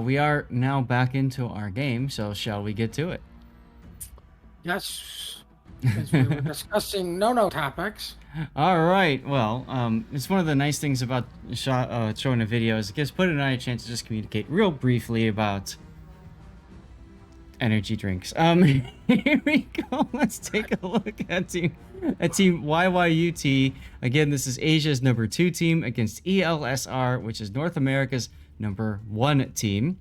we are now back into our game, so shall we get to it? Yes, as we were discussing no topics. All right. Well, it's one of the nice things about showing a video is it gives Put and I a chance to just communicate real briefly about energy drinks. Here we go. Let's take a look at team YYUT. Again, this is Asia's #2 team against ELSR, which is North America's #1 team.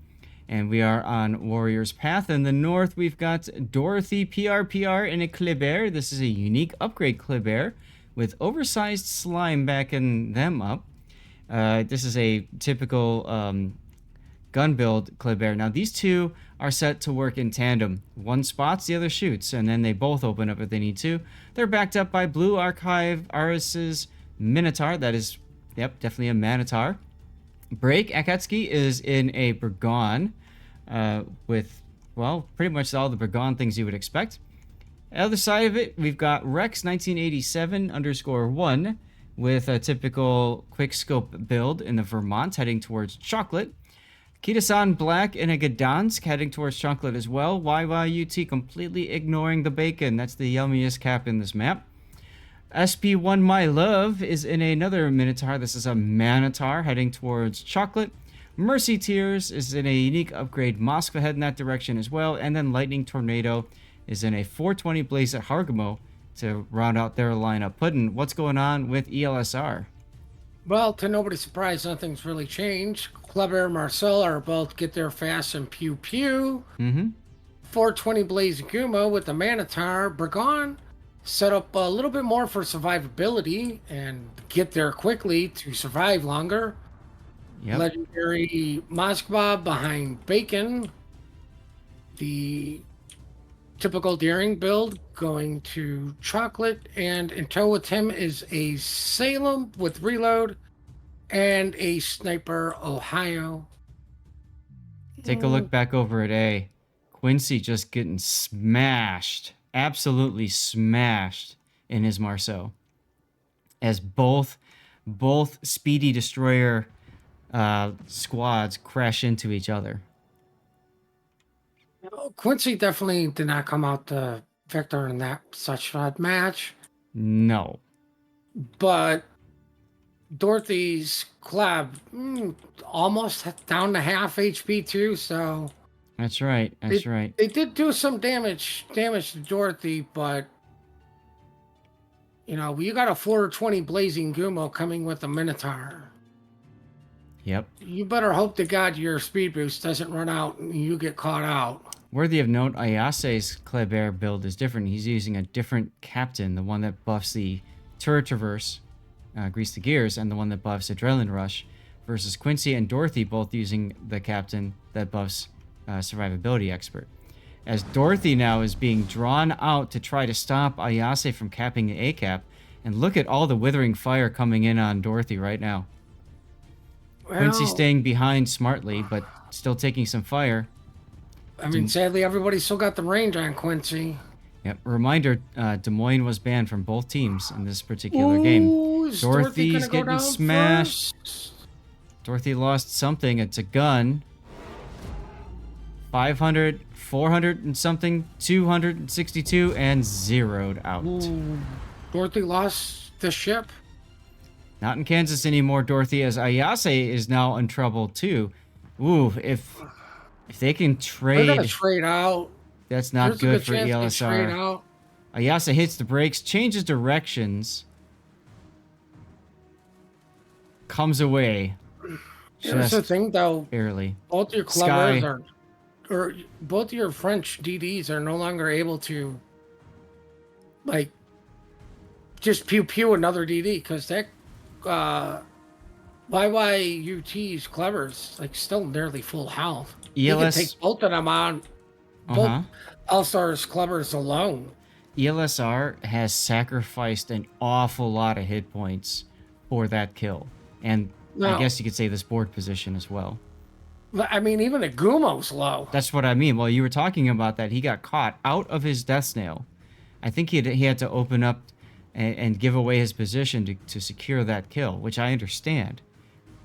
And we are on Warrior's Path. In the north, we've got Dorothy PRPR in a Kleber. This is a unique upgrade Kleber with oversized slime backing them up. This is a typical gun build Kleber. Now, these two are set to work in tandem. One spots, the other shoots, and then they both open up if they need to. They're backed up by Blue Archive Aris's Minotaur. That is, yep, definitely a Minotaur. Break Akatsuki is in a Burgon with, well, pretty much all the Burgon things you would expect. Other side of it, we've got Rex 1987_1 with a typical quickscope build in the Vermont heading towards Chocolate. Kitasan Black in a Gdansk heading towards Chocolate as well. YYUT completely ignoring the bacon. That's the yummiest cap in this map. SP1 My Love is in another Minotaur. This is a Manotaur heading towards Chocolate. Mercy Tears is in a unique upgrade Moskva heading that direction as well. And then Lightning Tornado is in a 420 Blaze at Hargamo to round out their lineup. Puddin', what's going on with ELSR? Well, to nobody's surprise, nothing's really changed. Kleber and Marcel are both get there fast and pew pew. 420 Blaze Gumo with the Manotaur. Burgon set up a little bit more for survivability and get there quickly to survive longer. Yep. Legendary Moskva behind Bacon. The typical Daring build going to Chocolate, and in tow with him is a Salem with Reload and a Sniper Ohio. Take a look back over at A. Quincy just getting smashed. Absolutely smashed in his Marceau. As both Speedy Destroyer squads crash into each other. Quincy definitely did not come out the victor in that such match. No. But Dorothy's club almost down to half HP too, so That's right. Right. They did do some damage to Dorothy, but you know, you got a 420 Blazing Gumo coming with a Minotaur. Yep. You better hope to God your speed boost doesn't run out and you get caught out. Worthy of note, Ayase's Kleber build is different. He's using a different captain, the one that buffs the Turret Traverse, Grease the Gears, and the one that buffs Adrenaline Rush, versus Quincy and Dorothy both using the captain that buffs Survivability Expert. As Dorothy now is being drawn out to try to stop Ayase from capping the A-cap, and look at all the Withering Fire coming in on Dorothy right now. Well, Quincy staying behind smartly, but still taking some fire. I mean, sadly, everybody still got the range on Quincy. Yep. Reminder, Des Moines was banned from both teams in this particular game. Dorothy's getting smashed. First? Dorothy lost something. It's a gun. 500, 400 and something, 262, and zeroed out. Ooh. Dorothy lost the ship. Not in Kansas anymore, Dorothy, as Ayase is now in trouble too. Ooh, if they can trade... They're gonna trade out. That's not good for ELSR. Ayase hits the brakes, changes directions, comes away. Here's the thing, though. Barely. Both your Clevers or both your French DDs are no longer able to, like, just pew pew another DD because that YYUT's Clevers like still nearly full health. You can take both of them on. Both ELSR's Clevers alone. ELSR has sacrificed an awful lot of hit points for that kill. And I guess you could say this board position as well. I mean, even a Gumo's low. That's what I mean. Well, you were talking about that. He got caught out of his death snail. I think he had to open up and give away his position to secure that kill, which I understand.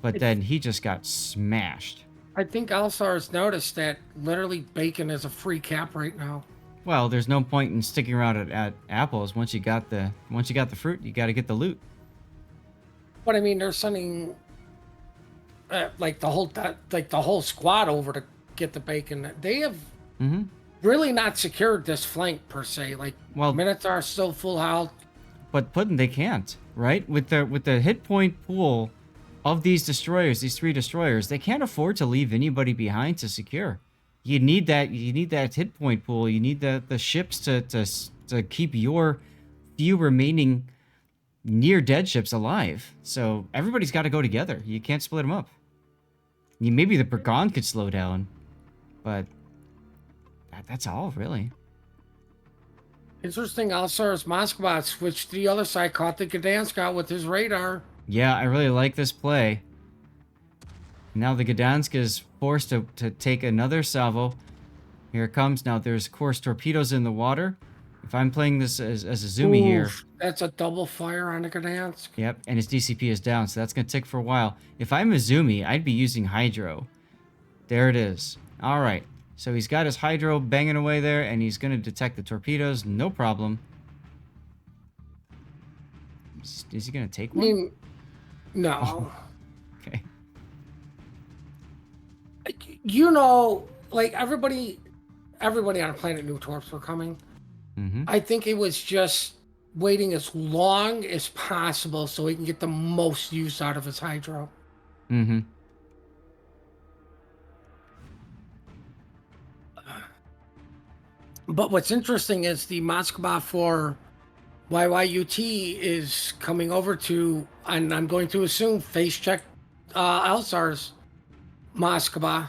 But then he just got smashed. I think ELSR has noticed that literally bacon is a free cap right now. Well, there's no point in sticking around at apples. Once you got the fruit, you got to get the loot. But I mean, they're sending like the whole squad over to get the bacon. They have really not secured this flank per se. Like Well, Minotaur's still full health. but Puddin, they can't, right? With the hit point pool of these destroyers, these 3 destroyers, they can't afford to leave anybody behind to secure. You need that hit point pool. You need the ships to keep your few remaining near dead ships alive. So everybody's got to go together. You can't split them up. Maybe the Brigand could slow down, but that's all really. Interesting. ELSR's Moskva switched to the other side, caught the Gdansk out with his radar. Yeah, I really like this play. Now the Gdansk is forced to take another salvo. Here it comes. Now there's, of course, torpedoes in the water. If I'm playing this as a Zumi here. That's a double fire on the Gdansk. Yep, and his DCP is down, so that's going to tick for a while. If I'm a Zumi, I'd be using Hydro. There it is. All right. So he's got his Hydro banging away there, and he's going to detect the torpedoes. No problem. Is he going to take one? I mean, no. Oh. Okay. You know, like everybody on planet New Torps were coming. I think it was just waiting as long as possible so he can get the most use out of his Hydro. But what's interesting is the Moskva for YYUT is coming over to, and I'm going to assume, face check ELSR's Moskva.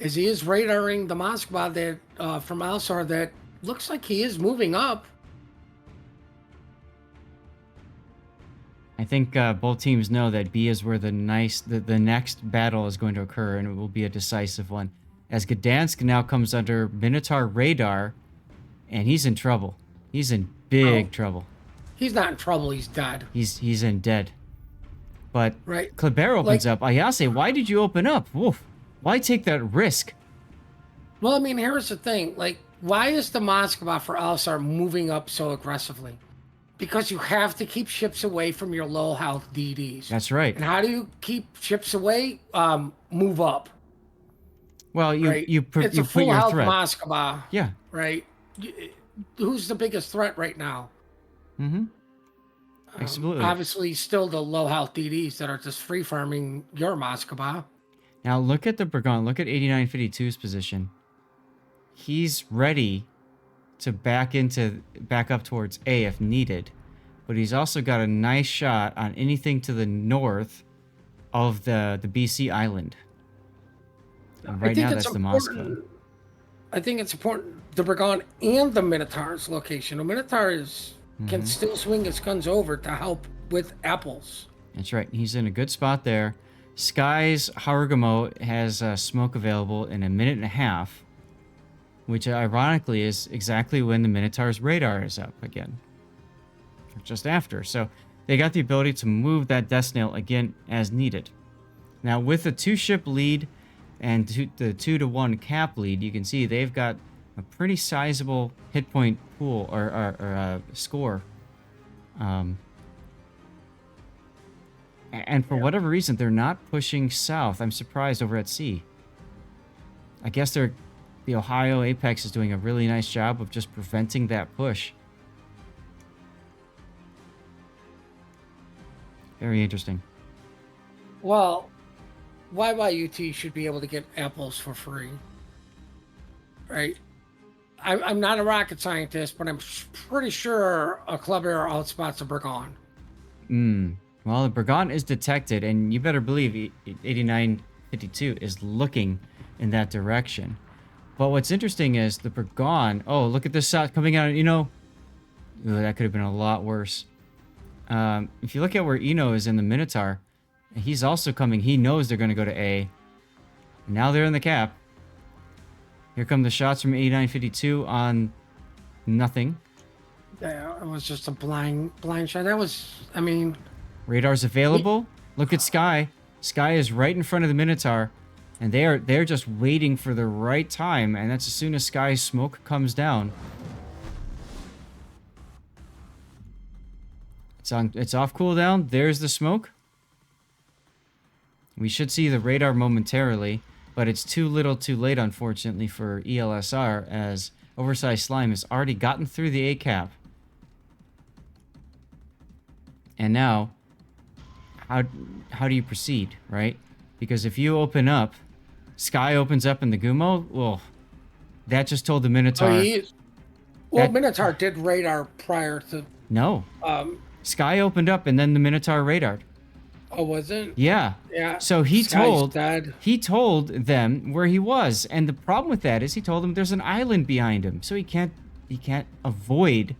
As he is radaring the Moskva that from ELSR that looks like he is moving up. I think both teams know that B is where the next battle is going to occur, and it will be a decisive one. As Gdansk now comes under Minotaur radar, and he's in trouble. He's in big trouble. He's not in trouble. He's dead. He's in dead. But right. Kleber opens up. Ayase, why did you open up? Woof. Why take that risk? Well, I mean, here's the thing. Like, why is the Moskva for ELSR moving up so aggressively? Because you have to keep ships away from your low health DDs. That's right. And how do you keep ships away? Move up. Well, you put your full threat. Moskva. Yeah. Right. Who's the biggest threat right now? Absolutely. Obviously, still the low health DDs that are just free farming your Moskva. Now look at the Brigand. Look at 8952's position. He's ready to back up towards A if needed, but he's also got a nice shot on anything to the north of the BC island. And right now, that's the Moskva. I think it's important. The Brigand and the Minotaur's location. The Minotaur can still swing his guns over to help with apples. That's right. He's in a good spot there. Sky's Harugamo has smoke available in a minute and a half, which ironically is exactly when the Minotaur's radar is up again. Or just after. So they got the ability to move that death snail again as needed. Now with the 2-ship lead and the 2-to-1 cap lead, you can see they've got a pretty sizable hit point pool or score. And for whatever reason, they're not pushing south. I'm surprised over at sea. I guess the Ohio Apex is doing a really nice job of just preventing that push. Very interesting. Well, YYUT should be able to get apples for free. Right? I'm not a rocket scientist, but I'm pretty sure a Kleber outspots a Brigand. Well, the Brigand is detected, and you better believe 8952 is looking in that direction. But what's interesting is the Brigand... Oh, look at this shot coming out. That could have been a lot worse. If you look at where Eno is in the Minotaur, he's also coming. He knows they're going to go to A. Now they're in the cap. Here come the shots from 8952 on nothing. Yeah, it was just a blind shot. That was, I mean... Radar's available. Look at Sky. Sky is right in front of the Minotaur, and they're just waiting for the right time, and that's as soon as Sky's smoke comes down. It's off cooldown. There's the smoke. We should see the radar momentarily, but it's too little too late, unfortunately, for ELSR, as Oversized Slime has already gotten through the A cap. And now, how do you proceed, right? Because if you open up, Sky opens up in the Gumo, well, that just told the Minotaur... Minotaur did radar prior to... No. Sky opened up and then the Minotaur radared. Oh, was it? Yeah. Yeah. So he told them where he was, and the problem with that is he told them there's an island behind him, so he can't avoid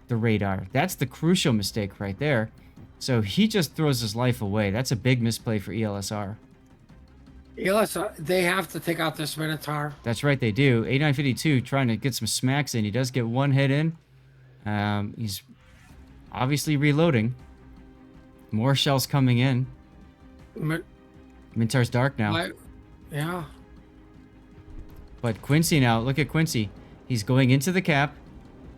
the radar. That's the crucial mistake right there. So he just throws his life away. That's a big misplay for ELSR. ELSR, they have to take out this Minotaur. That's right, they do. 8952 trying to get some smacks in. He does get one hit in. He's obviously reloading. More shells coming in. Minotaur's dark now. Yeah. But Quincy now, look at Quincy. He's going into the cap.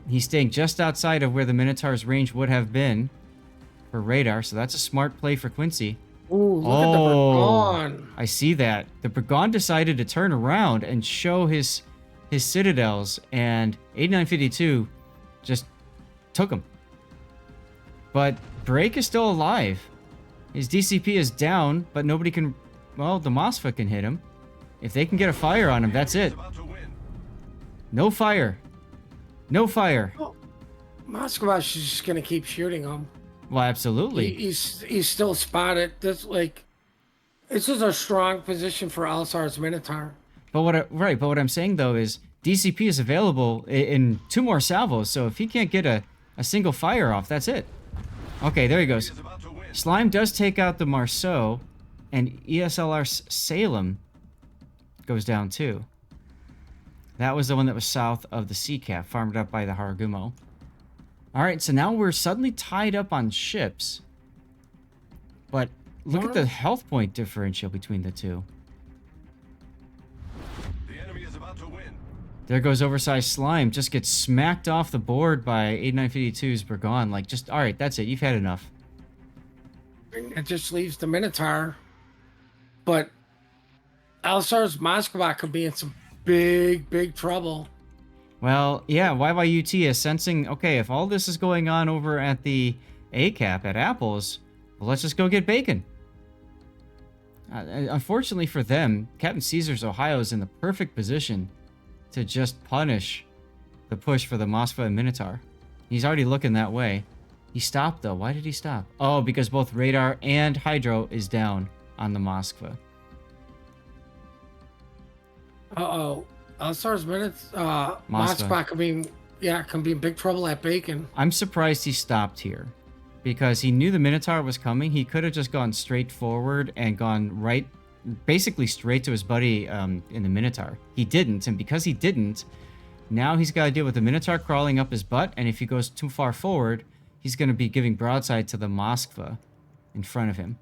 He's staying just outside of where the Minotaur's range would have been for radar, so that's a smart play for Quincy. Ooh, look at the Brigand. I see that. The Brigand decided to turn around and show his citadels, and 8952 just took him. But Break is still alive. His DCP is down, but nobody can... Well, the Moskva can hit him. If they can get a fire on him, that's it. No fire. No fire. Oh, Moskva's just going to keep shooting him. Well, absolutely. He's still spotted. This this is a strong position for ELSR's Minotaur. But what I'm saying though is DCP is available in 2 more salvos, so if he can't get a single fire off, that's it. Okay, there he goes. Slime does take out the Marceau, and ESLR's Salem goes down too. That was the one that was south of the sea cap, farmed up by the Haragumo. Alright, so now we're suddenly tied up on ships. But look at the health point differential between the two. The enemy is about to win. There goes Oversized Slime. Just gets smacked off the board by 8952's Brigand. Like, just, alright, that's it. You've had enough. It just leaves the Minotaur. But ELSR's Moskva could be in some big trouble. Well, yeah, YYUT is sensing, okay, if all this is going on over at the A-cap at Apples, well, let's just go get bacon. Unfortunately for them, Captain Caesar's Ohio is in the perfect position to just punish the push for the Moskva and Minotaur. He's already looking that way. He stopped, though. Why did he stop? Oh, because both radar and hydro is down on the Moskva. Uh-oh. ELSR's Moskva can be in big trouble at Bacon. I'm surprised he stopped here, because he knew the Minotaur was coming. He could have just gone straight forward and gone right, basically straight to his buddy in the Minotaur. He didn't, and because he didn't, now he's got to deal with the Minotaur crawling up his butt, and if he goes too far forward, he's going to be giving broadside to the Moskva in front of him.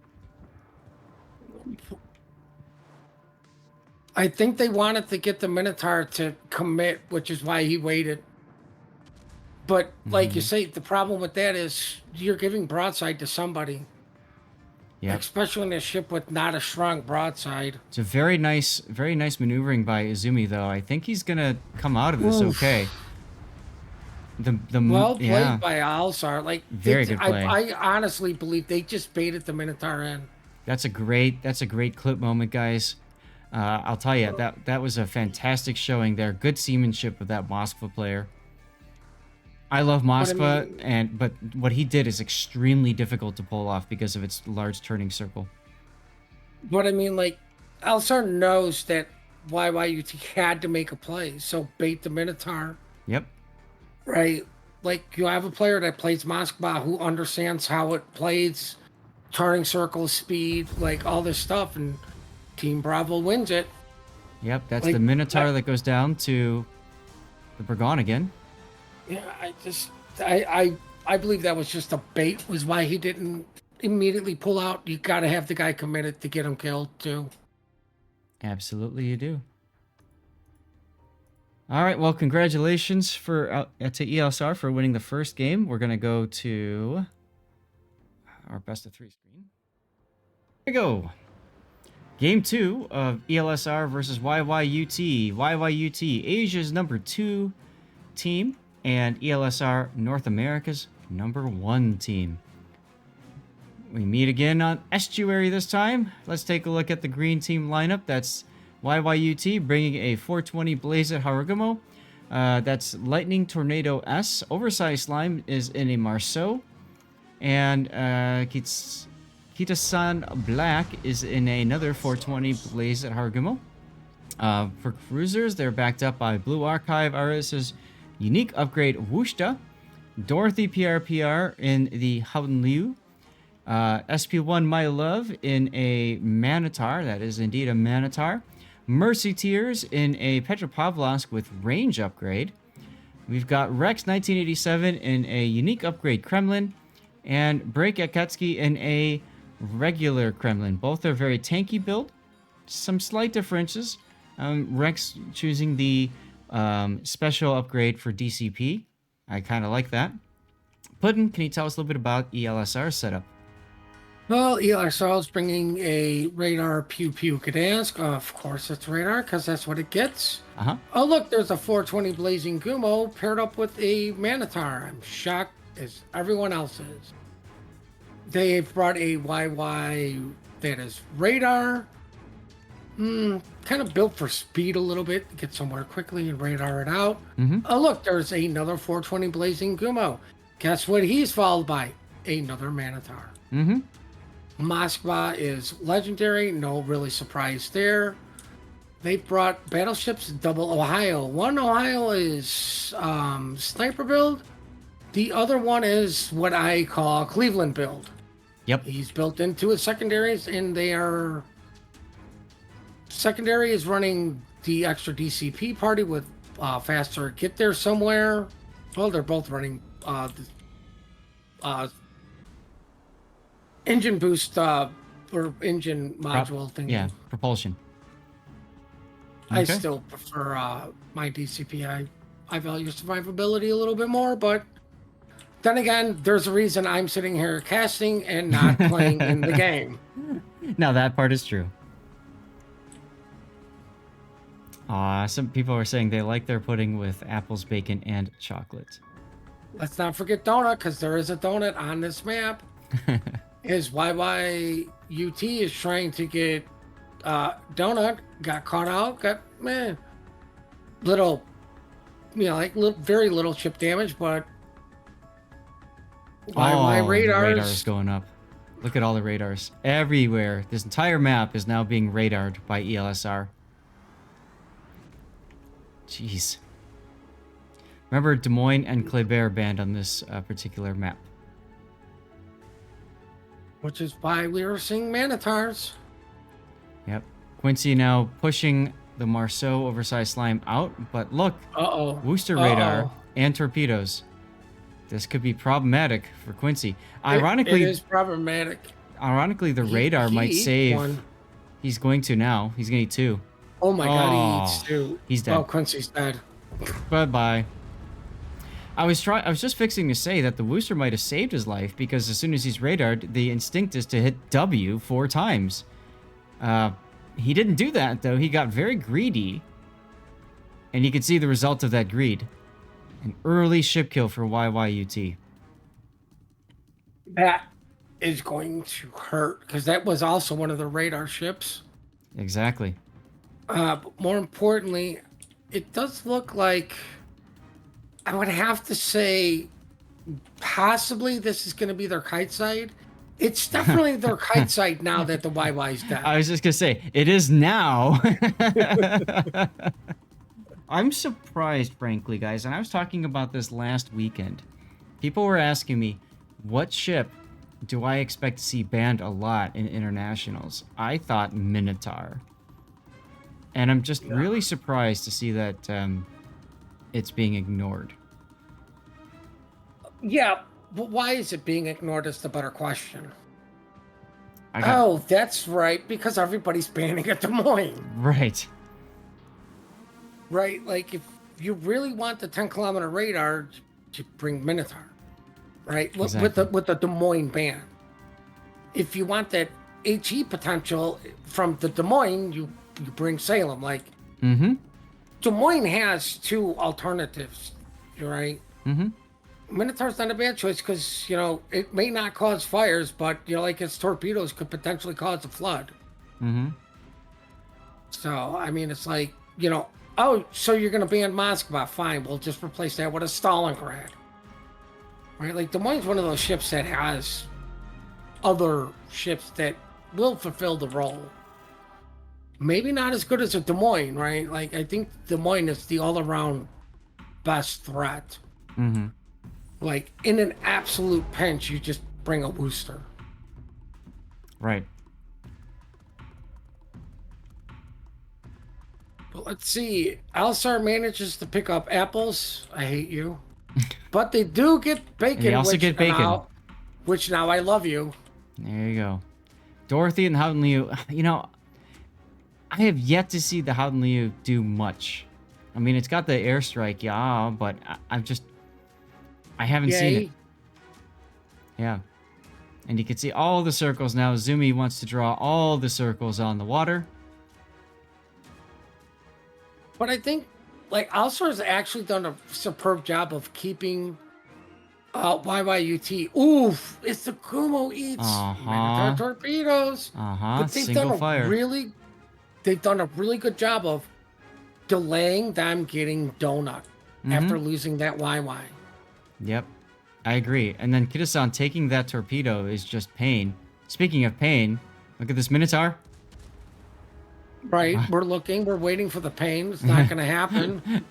I think they wanted to get the Minotaur to commit, which is why he waited. But like you say, the problem with that is you're giving broadside to somebody. Yeah. Especially in a ship with not a strong broadside. It's a very nice maneuvering by Izumi, though. I think he's gonna come out of this okay. Well played by ELSR. Like, very good play. I honestly believe they just baited the Minotaur in. That's a great clip moment, guys. I'll tell you, that was a fantastic showing there. Good seamanship of that Moskva player. I love Moskva, but what he did is extremely difficult to pull off because of its large turning circle. But I mean, like, ELSR knows that YYUT had to make a play, so bait the Minotaur. Yep. Right? Like, you have a player that plays Moskva who understands how it plays, turning circle, speed, like, all this stuff, and Team Bravo wins it. Yep, that's like, the Minotaur that goes down to the Brigand again. Yeah, I believe that was just a bait, was why he didn't immediately pull out. You got to have the guy committed to get him killed too. Absolutely, you do. All right, well, congratulations to ELSR for winning the first game. We're going to go to our best of 3 screen. Here we go. Game 2 of ELSR versus YYUT. YYUT, Asia's number 2 team, and ELSR, North America's number 1 team. We meet again on Estuary this time. Let's take a look at the green team lineup. That's YYUT bringing a 420 Blaze at Harugumo. That's Lightning Tornado S. Oversized Slime is in a Marceau. And Kitasan Black is in another 420 Blaze at Harugumo. For cruisers, they're backed up by Blue Archive, Aris's unique upgrade Wushta. Dorothy PRPR in the Haunliu. SP1 My Love in a Manitar. That is indeed a Manitar. Mercy Tears in a Petropavlovsk with range upgrade. We've got Rex 1987 in a unique upgrade Kremlin, and Break Akatsuki in a regular Kremlin. Both are very tanky build. Some slight differences. Rex choosing the special upgrade for DCP. I kind of like that. Puddin, can you tell us a little bit about ELSR's setup? Well, ELSR is bringing a radar Pew Pew Gdansk. Of course, it's radar because that's what it gets. Oh, look, there's a 420 Blazing Gumo paired up with a Manitar. I'm shocked as everyone else is. They've brought a YY that is radar. Kind of built for speed a little bit. Get somewhere quickly and radar it out. Oh, look, there's another 420 Blazing Gumo. Guess what he's followed by? Another Manitar. Moskva is legendary. No really surprise there. They brought battleships double Ohio. One Ohio is sniper build. The other one is what I call Cleveland build. Yep. He's built into his secondaries, and they are... Secondary is running the extra DCP party with faster get there somewhere. Well, they're both running engine boost or engine module thing. Yeah, propulsion. I still prefer my DCP. I value survivability a little bit more, but then again, there's a reason I'm sitting here casting and not playing in the game. Now that part is true. Some people are saying they like their pudding with apples, bacon, and chocolate. Let's not forget donut, because there is a donut on this map. His YYUT is trying to get donut, got caught out, got little, very little chip damage, but YY radars. The radar's going up. Look at all the radars everywhere. This entire map is now being radared by ELSR. Jeez. Remember, Des Moines and Kléber banned on this particular map. Which is why we were seeing Manitars. Yep. Quincy now pushing the Marceau oversized slime out, but look. Worcester radar and torpedoes. This could be problematic for Quincy. Ironically, it is problematic. Ironically, the radar might save. One. He's going to now. He's going to eat 2. Oh my god, he eats 2. He's dead. Oh, Quincy's dead. Bye-bye. I was just fixing to say that the Worcester might have saved his life, because as soon as he's radared, the instinct is to hit W 4 times. He didn't do that, though. He got very greedy. And you can see the result of that greed. An early ship kill for YYUT. That is going to hurt, because that was also one of the radar ships. Exactly. But more importantly, it does look like, I would have to say, possibly this is going to be their kite side. It's definitely their kite side now that the YY's dead. I was just going to say, it is now. I'm surprised, frankly, guys, and I was talking about this last weekend. People were asking me, what ship do I expect to see banned a lot in internationals? I thought Minotaur. And I'm just really surprised to see that it's being ignored. Yeah, but why is it being ignored is the better question. I got Oh, that's right, because everybody's banning at Des Moines. right. Right? Like, if you really want the 10-kilometer radar, you bring Minotaur. Right? Exactly. With the Des Moines ban. If you want that HE potential from the Des Moines, you bring Salem. Like, Mm-hmm. Des Moines has two alternatives, right? Mm-hmm. Minotaur's not a bad choice because, it may not cause fires, but, like its torpedoes could potentially cause a flood. Mm-hmm. So, I mean, it's like, oh, so you're going to ban Moskva? Fine, we'll just replace that with a Stalingrad. Right? Like, Des Moines is one of those ships that has other ships that will fulfill the role. Maybe not as good as a Des Moines, right? Like, I think Des Moines is the all-around best threat. Mm-hmm. Like, in an absolute pinch, you just bring a Worcester. Right. But let's see. ELSR manages to pick up apples. I hate you. But they do get bacon. They also get bacon. Which now I love you. There you go. Dorothy and Howden Liu. I have yet to see the Howden Liu do much. I mean, it's got the airstrike, yeah, but I haven't seen it. Yeah. And you can see all the circles now. Zumi wants to draw all the circles on the water. But I think, like, ELSR has actually done a superb job of keeping YYUT. Oof! It's the Kumo eats Minotaur torpedoes. But they've Single done fire. They've done a really good job of delaying them getting donut after losing that YY. Yep, I agree. And then Kitasan taking that torpedo is just pain. Speaking of pain, look at this Minotaur. Right, we're waiting for the pain. It's not going to happen.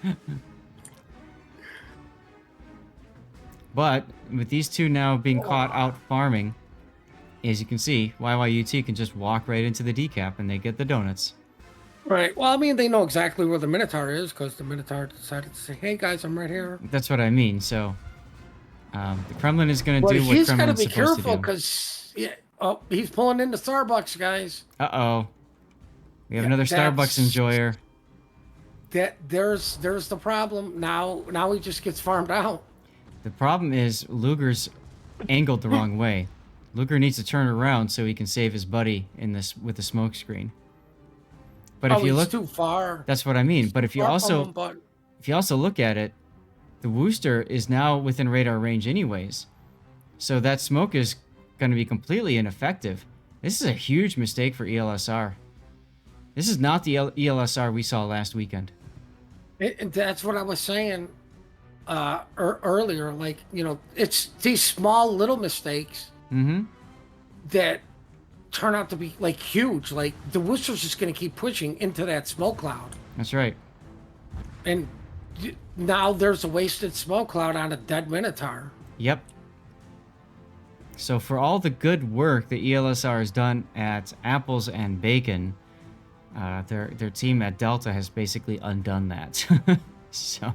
But with these two now being caught out farming, as you can see, YYUT can just walk right into the decap and they get the donuts. Right. Well, I mean, they know exactly where the Minotaur is because the Minotaur decided to say, "Hey guys, I'm right here." That's what I mean. So the Kremlin is going to do what he's got to Kremlin's be supposed careful to do. because he's pulling into Starbucks, guys. Uh-oh. We have another Starbucks enjoyer. There's the problem. Now he just gets farmed out. The problem is Luger's angled the wrong way. Luger needs to turn around so he can save his buddy in this with the smoke screen. But if you look too far. That's what I mean. But if you also look at it, the Worcester is now within radar range anyways. So that smoke is going to be completely ineffective. This is a huge mistake for ELSR. This is not the ELSR we saw last weekend. That's what I was saying earlier. Like, it's these small little mistakes that turn out to be like huge. Like the Worcester's just going to keep pushing into that smoke cloud. That's right. And now there's a wasted smoke cloud on a dead Minotaur. Yep. So for all the good work the ELSR has done at Apples and Bacon, their team at Delta has basically undone that. So,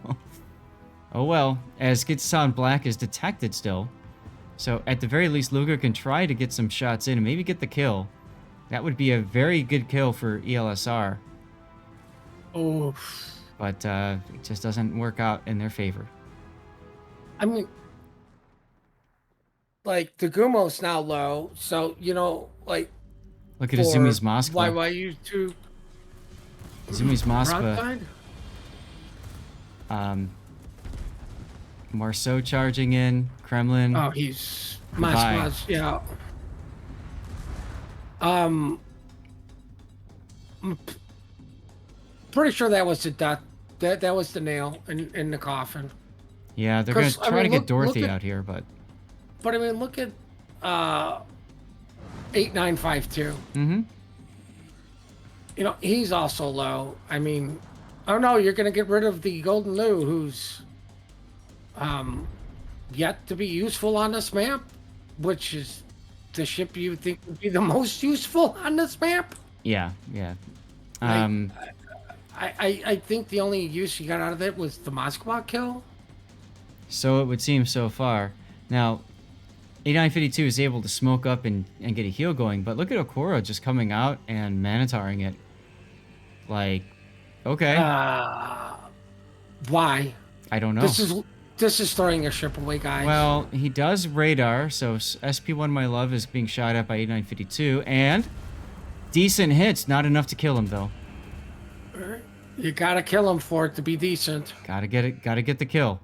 oh well, as Kitsan Black is detected still. So at the very least, Luger can try to get some shots in and maybe get the kill. That would be a very good kill for ELSR. Oh. But it just doesn't work out in their favor. I mean, like, the Gumo's now low, so, like... Look at Izumi's Moskva. YYUT. Izumi's Moskva. Marceau charging in. Kremlin. Oh, he's... Moskva's, yeah. I'm pretty sure that was the death. That was the nail in the coffin. Yeah, they're going to try to get Dorothy out here, but... But, I mean, look at 8952. Mm-hmm. He's also low. I mean, oh no, you're going to get rid of the Golden Lou, who's yet to be useful on this map, which is the ship you think would be the most useful on this map. Yeah, yeah. I think the only use you got out of it was the Moskva kill. So it would seem so far. Now, 8952 is able to smoke up and get a heal going, but look at Okoro just coming out and Manitaring it. Like, okay. Why? I don't know. This is throwing your ship away, guys. Well, he does radar, so SP1 My Love is being shot at by 8952, and decent hits, not enough to kill him though. You gotta kill him for it to be decent. Gotta get the kill.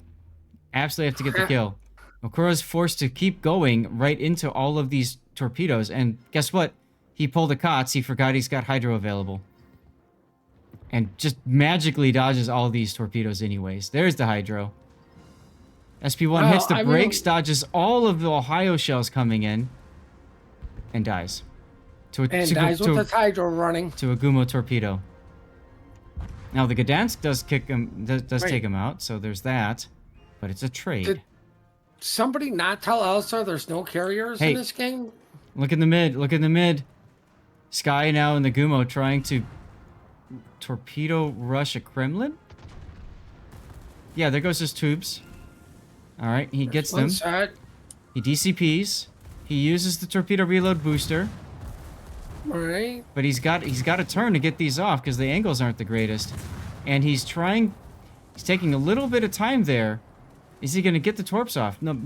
Absolutely have to get the kill. Okoro's forced to keep going right into all of these torpedoes, and guess what? He pulled a COTS, he forgot he's got Hydro available. And just magically dodges all these torpedoes anyways. There's the Hydro. SP1 hits the brakes, dodges all of the Ohio shells coming in, and dies. Dies with the Hydro running. To a Gumo torpedo. Now the Gdansk does kick him, does take him out, so there's that. But it's a trade. Did somebody not tell ELSR there's no carriers in this game? Look in the mid. Look in the mid. Sky now in the Gumo trying to torpedo rush a Kremlin. Yeah, there goes his tubes. All right, he gets them. He DCPs. He uses the torpedo reload booster. All right. But he's got a turn to get these off because the angles aren't the greatest, and he's taking a little bit of time there. Is he going to get the torps off? No,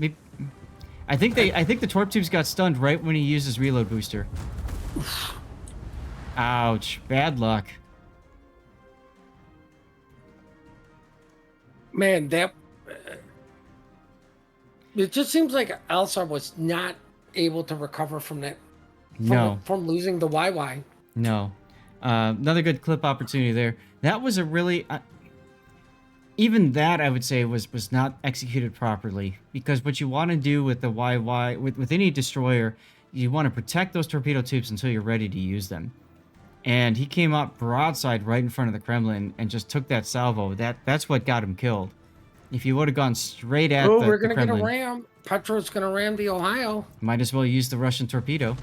I think the torp tubes got stunned right when he used his reload booster. Ouch! Bad luck. Man, it just seems like ELSR was not able to recover from that. From losing the YY. No. Another good clip opportunity there. That was a really... even that, I would say, was not executed properly. Because what you want to do with the YY... With any destroyer, you want to protect those torpedo tubes until you're ready to use them. And he came up broadside right in front of the Kremlin and just took that salvo. That's what got him killed. If you would have gone straight at the Kremlin... we're going to get a ram. Petro's going to ram the Ohio. Might as well use the Russian torpedo.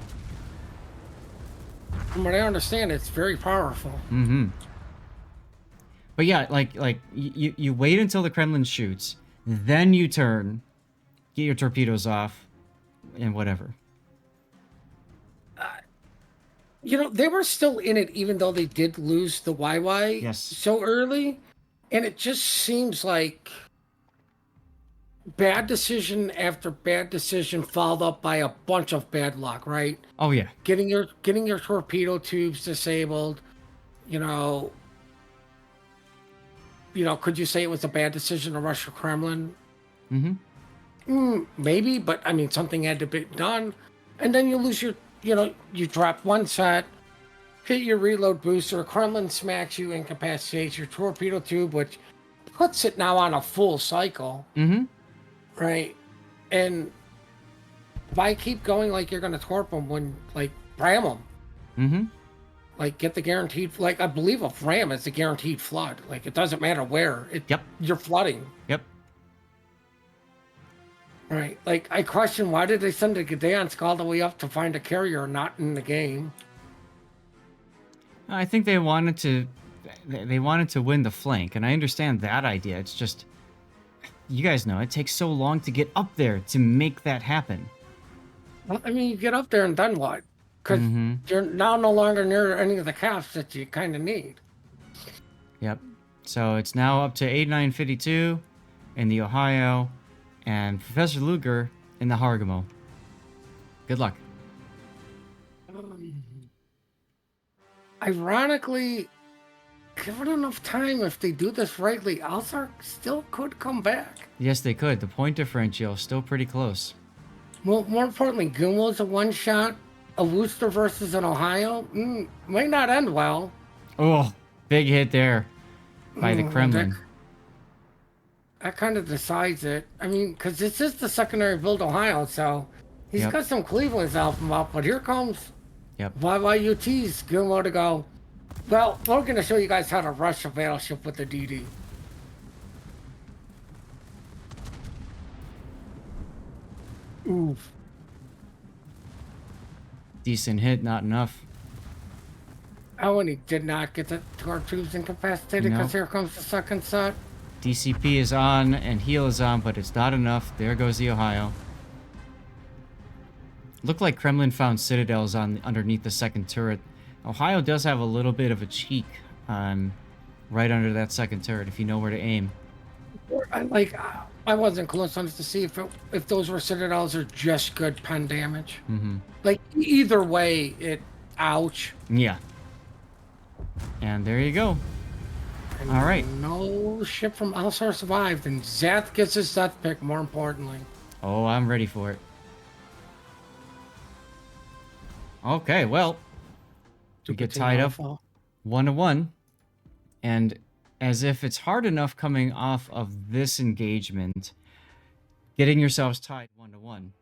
From what I understand, it's very powerful. Mm-hmm. But yeah, like you wait until the Kremlin shoots, then you turn, get your torpedoes off, and whatever. They were still in it even though they did lose the YY so early, and it just seems like bad decision after bad decision followed up by a bunch of bad luck, right? Oh yeah. Getting your torpedo tubes disabled, could you say it was a bad decision to rush the Kremlin? Mm-hmm. Maybe, but I mean something had to be done. And then you lose your you drop one set, hit your reload booster, Kremlin smacks you, incapacitates your torpedo tube, which puts it now on a full cycle. Mm-hmm. Right, and why keep going like you're going to torp them when, ram them? Mm-hmm. Get the guaranteed, I believe a ram is a guaranteed flood. It doesn't matter where. You're flooding. Yep. Right, I question why did they send the Gdansk all the way up to find a carrier not in the game? I think they wanted to win the flank, and I understand that idea. It's just... you guys know, it takes so long to get up there to make that happen. Well, I mean, you get up there and then what? Because you're now no longer near any of the caps that you kind of need. Yep. So it's now up to 8952 in the Ohio and Professor Luger in the Hargamo. Good luck. Ironically, given enough time, if they do this rightly, ELSR still could come back. Yes, they could. The point differential is still pretty close. Well, more importantly, Gumo's a one-shot. A Worcester versus an Ohio might not end well. Oh, big hit there by the Kremlin. That kind of decides it. I mean, because this is the secondary build Ohio, so he's got some Cleveland's helping out. But here comes YYUT's Gumo to go, well, we're going to show you guys how to rush a battleship with the DD. Oof. Decent hit, not enough. Oh, and he did not get the torp tubes incapacitated because here comes the second set. DCP is on and heal is on, but it's not enough. There goes the Ohio. Looked like Kremlin found citadels on underneath the second turret. Ohio does have a little bit of a cheek right under that second turret if you know where to aim. I wasn't close enough to see if those were citadels or just good pen damage. Like either way, ouch. Yeah. And there you go. And all right. No ship from ELSR survived, and Zath gets his death pick. More importantly. Oh, I'm ready for it. Okay, well, we get tied up 1-1, and as if it's hard enough coming off of this engagement, getting yourselves tied 1-1.